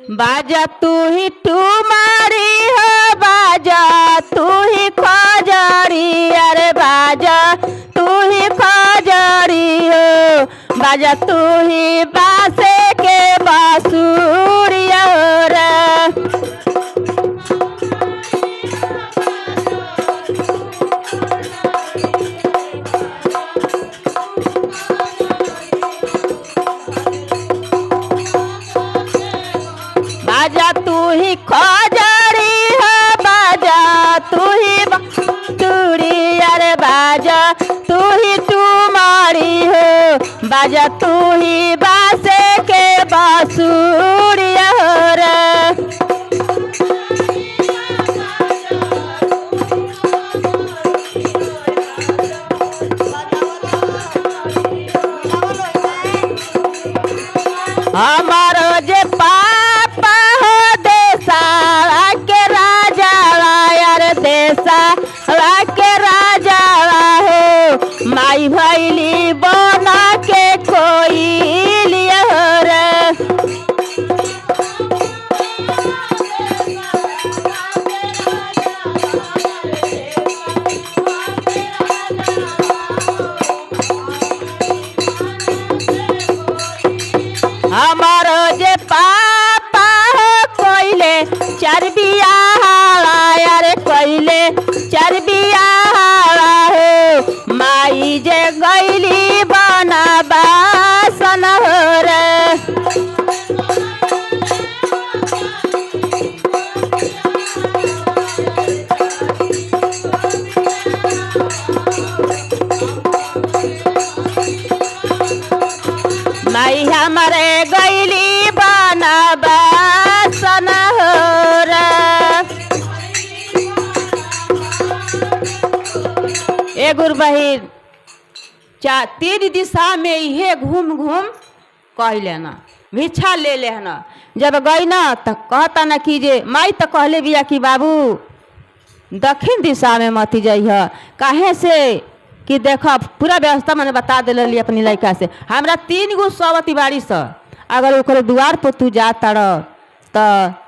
बाजा तू ही तुम्हारी हो, बाजा तू ही खजरी, अरे बाजा तू ही खजरी हो, बाजा तू ही बासे के बांसुरिया रे। बाजा तू ही खजरी हो, बाजा तू ही बांसुरी, अरे बाजा तू ही तुम्हारी हो, बाजा तू ही बासे के बांसुरिया रे। हमारो जे पापा हो देसाला के राजा यार, देसाला के राजा हो, माई भैली बना के कोई लिया रे। हमारो जे पापा हो कोइले चरबिया यार, कोइले चरबिया हो, माई जे गैली बना बासन हो रे। माई हमारे गैली बना बासन हो रे। ए गुरु बहिन, तीन दिशा में इहे घूम घूम कह लेना, भिक्षा ले लेना। जब गई ना तो कहता ना कि जे माई तो कहले बिया कि बाबू दक्षिण दिशा में मत जाइए, काहे से कि देखा पूरा व्यवस्था मैंने बता दिली अपनी लड़का से। हमरा 3 गो सवती बाड़ी से, अगर ओकरे द्वार पर तू जा तड़ तो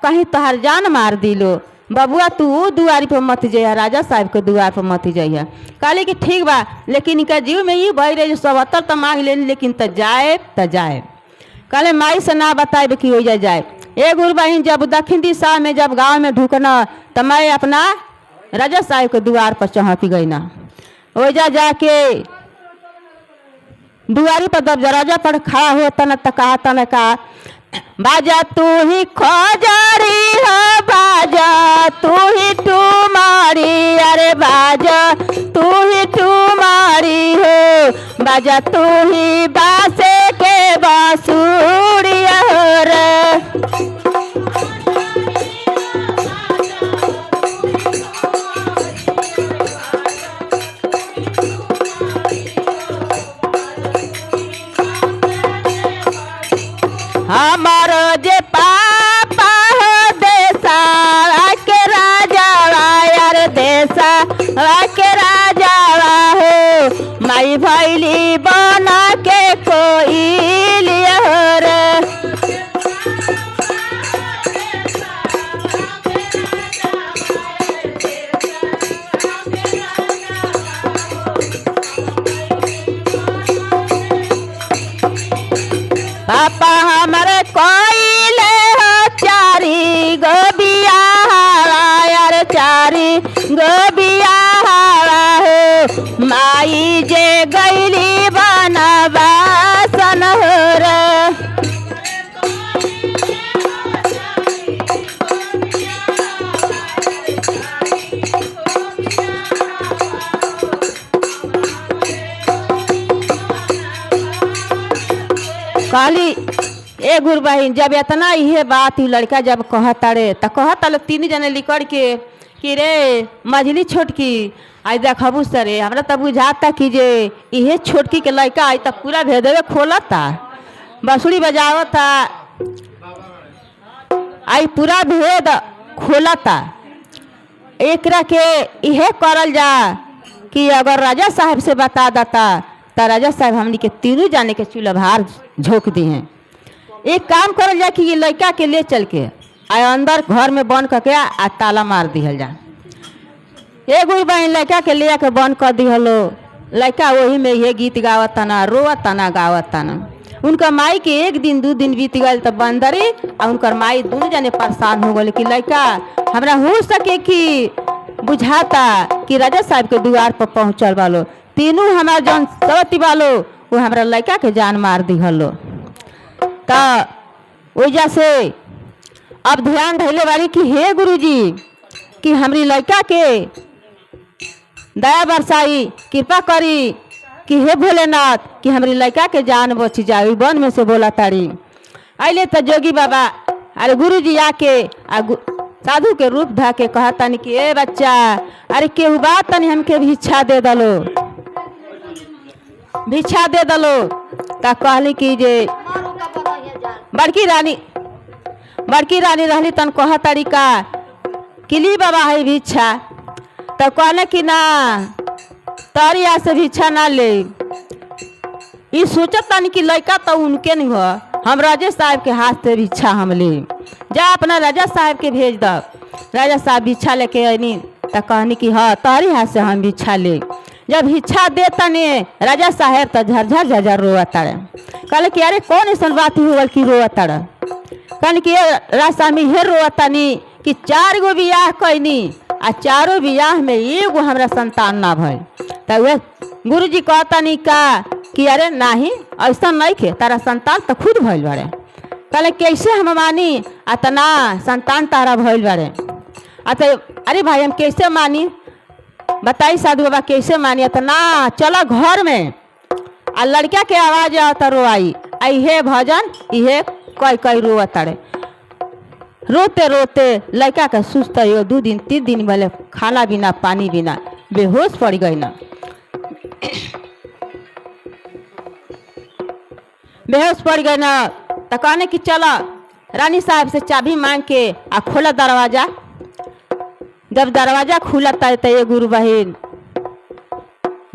कहीं तोहार जान मार दिलो, बबुआ तू दुआरी पर मत जाइए, राजा साहब के द्वार पर मत जाइए। कहली कि ठीक बा, लेकिन इनका जीव में ये बह रहे जो 77 तो मांग लेनी, लेकिन तो जाए। कहले माई से ना बताए कि हो जाए। ए गुरु बहिन, जब दक्षिण दिशा में जब गाँव में ढुकना तो मैं अपना राजा साहब के द्वार पर चढ़ती गई ना। ओजा जाके दुआरी पर जब दरवाजा पर खड़ा हो तन कहा बाजा तू ही खजरी हो, बाजा तू ही तुम्हारी, अरे बाजा तू ही तुम्हारी हो, बाजा तू ही बासे के बांसुरिया हो रे। हमारो जे पापा हो देसाला के राजा यार, देसाला के राजा हो, माई भैली बना के कोई लिया रे। पापा हमारे कोइले हो 4 गो बियाह यार, 4 गो बियाह हो, माई जे गैली बनवासन हो रे। कहली ए गुरु बहिन, जब इतना ये बात ही लड़का जब कहता रे तो कहता 3 जने लिकड़ के कि रे मझली छोटकी आई देखबू सरे, हमरा तो बुझाता कि जे इहे छोटकी के लड़का आई तो पूरा भेदवे खोलता, बांसुरी बजावता, आई पूरा भेद खोलता। एकरा के इहे करल जा कि अगर राजा साहब से बता देता तो राजा साहब हमनी के 3 जाने के चूल्हा भार झोंक दी हैं। एक काम करल जाए कि ये लड़का के ले चल के आ अंदर घर में बंद करके आ ताला मार दिहल जा। एगो बहन लड़का के ले के बंद कर दिहलो। लड़का वही में ये गीत गावत तना, रोवत तना, गावत तना। उनका माई के एक दिन 2 दिन बीत गए तो बंदरी और उनकर माई दोनों जने परेशान हो गए कि लड़का हमरा हो सके कि बुझाता कि राजा साहब के द्वार पर पहुँचल वालो, तीनों हमार जौन सवती वालो वो हमारा लड़का के जान मार दिहलो। तो वजह से अब ध्यान धैले वाली कि हे गुरुजी कि हमारी लड़का के दया बरसाई, कृपा करी कि हे भोलेनाथ कि हमारी लड़का के जान बच जाए। वन में से बोला तारी अले तो जोगी बाबा अरे गुरुजी आके साधु के रूप धा के कहतनी कि ए बच्चा अरे केहू बात तनी हमके भिक्षा दे दलो, भिक्षा दे दलो। तो कहली कि जे बड़की रानी रहली तन कह तरीका किली बाबा है भिक्षा। तो कहले कि ना तारी से भिक्षा ना ले। ये सोचत तनी कि लड़का तो उनके नहीं हो, हम राजा साहब के हाथ से भिक्षा हम ले। जा अपना राजा साहब के भेज दो। राजा साहब भिक्षा लेके आनी तो कहनी कि हाँ तारी हाथ से हम भिक्षा ले। जब भिक्षा दे तने राजा साहब तो झरझर झरझर रोआ तारे। कहले कि अरे कौन ऐसा बात हो कि रोआ तारा। कहने कि राजा में हे रोआ तनी कि 4 गो बियाह कैनी आ 4 बियाह में एगो हमरा संतान ना भइल। तो वह गुरुजी कहतनी का कि अरे नहीं ऐसा नहीं खे, तारा संतान तो खुद भइल बारे। कहले कैसे हम मानी अतना संतान तारा भइल बारे। तो अरे भाई हम कैसे मानी बताई साधु बाबा कैसे मानी। अतना चलो घर में आ लड़का के आवाज आता रोआई हे भजन इहे कई कई रोआ तारे। रोते रोते लड़का का सुस्त हो 2 दिन 3 दिन वाले खाना बिना पानी बिना बेहोश पड़ गई ना। बेहोश पड़ गए ना तो कहने कि चलो रानी साहब से चाबी मांग के आ खोला दरवाजा। जब दरवाजा खुलता तो ये गुरु बहन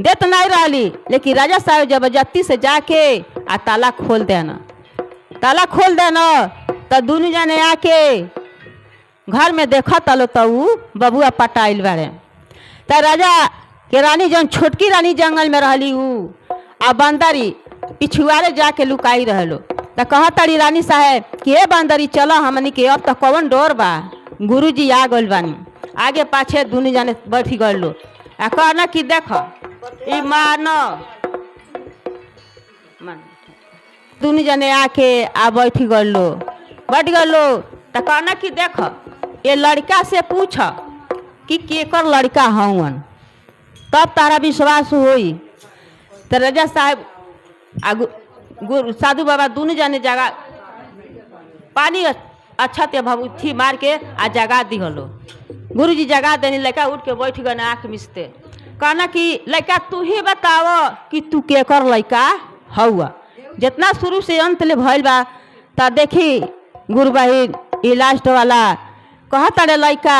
देत नहीं रही, लेकिन राजा साहब जबरदस्ती से जाके आ ताला खोल देना। ताला खोल देना तो दोनों जने आके घर में देखा तलो तो बबुआ पटाइल बारे। तो राजा के रानी जौन छोटकी रानी जंगल में रहली आ बंदरी पिछुआरे जाके लुकाई रहलो। तो कहतारी रानी साहब कि ए बंदरी चलो हमनी के अब तो कौन डोर बा, गुरुजी आ गइल बानी। आगे पाछे दोनों जाने बैठ गए लो आ कहना कि देख ई मानो दोनों जने आके आ बैठ गए लो तो कहना कि देख ये लड़का से पूछ कि केकर लड़का हवन तब तारा विश्वास होई। तो राजा साहब साधु बाबा दोनों जने जगह पानी अच्छा ते भभूति मार के आ जगा दिहलो। गुरुजी जगा देनी लड़का उठ के बैठ गए आँख मिसते। कहना कि लड़का तू ही बताव कि तू केकर लड़का हवा। जितना शुरू से अंत ले भइल बा त देखी गुरु बहिन ई लास्ट वाला कहता रे लड़का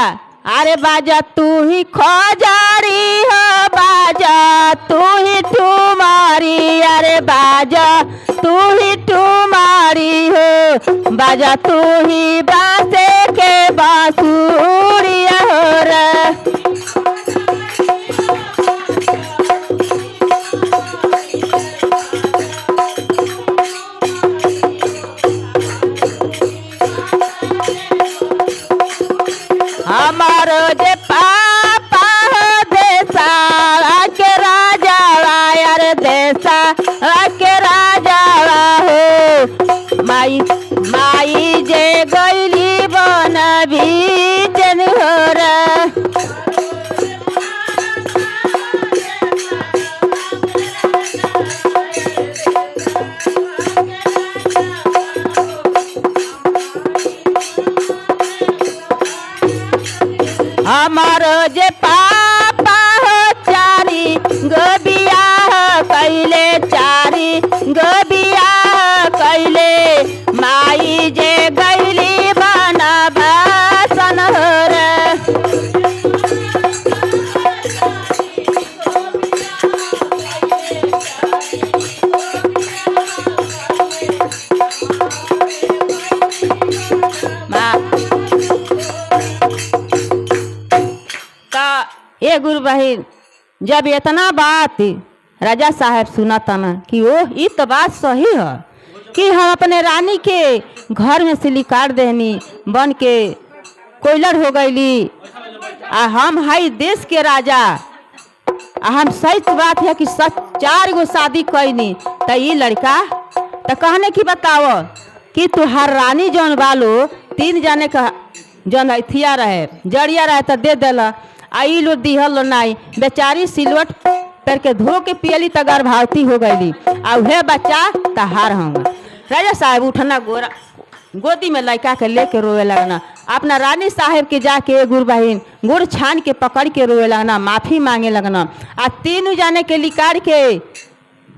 अरे बाजा तू ही खजारी हो, बाजा तू ही ठुमारी, अरे बाजा तू ही ठुमारी हो, बाजा तू ही बासे के बांसुरिया हो रे। हमारो जे पापा हो देसा के राजा यार देसा के राजा हो, माई माई जे गईली बन भी जन हो रे। हमारो जे पापा हो 4 गो बियाह कैले, 4 गो बियाह कैले, माई जे गईली बना बासन हो रे। हे गुरु बहिन, जब इतना बात राजा साहब सुना था ना कि ओ ये तो बात सही है कि हम अपने रानी के घर में से निकाल देनी बन के कोयलर हो गईली, आ हम हाई देश के राजा, आ हम सच बात है कि सच 4 गो शादी कैनी। तो ये लड़का तो कहने की बताओ कि तुहार रानी जौन बालो 3 जाने का जौन हथिया रहे जड़िया रहे तो दे दिला, आई लो दिहल नहीं, बेचारी सिलवट पर के धो के पियली तो गर्भवती हो गईली, आ वह बच्चा तहार होंगे। राजा साहब उठना गोरा गोदी में लड़का के लेके रोए लगना, अपना रानी साहब के जाके गुरु बहिन गुड़ छान के पकड़ के रोए लगना, माफ़ी मांगे लगना, आ 3 जाने के लिकाड़ के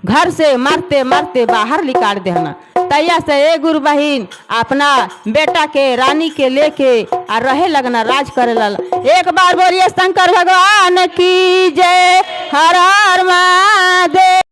घर से मारते मारते बाहर निकाल देना। तैया से ए गुरु बहिन अपना बेटा के रानी के लेके आ रहे लगना, राज करे लल। एक बार बोलिए शंकर भगवान की जय, हर हर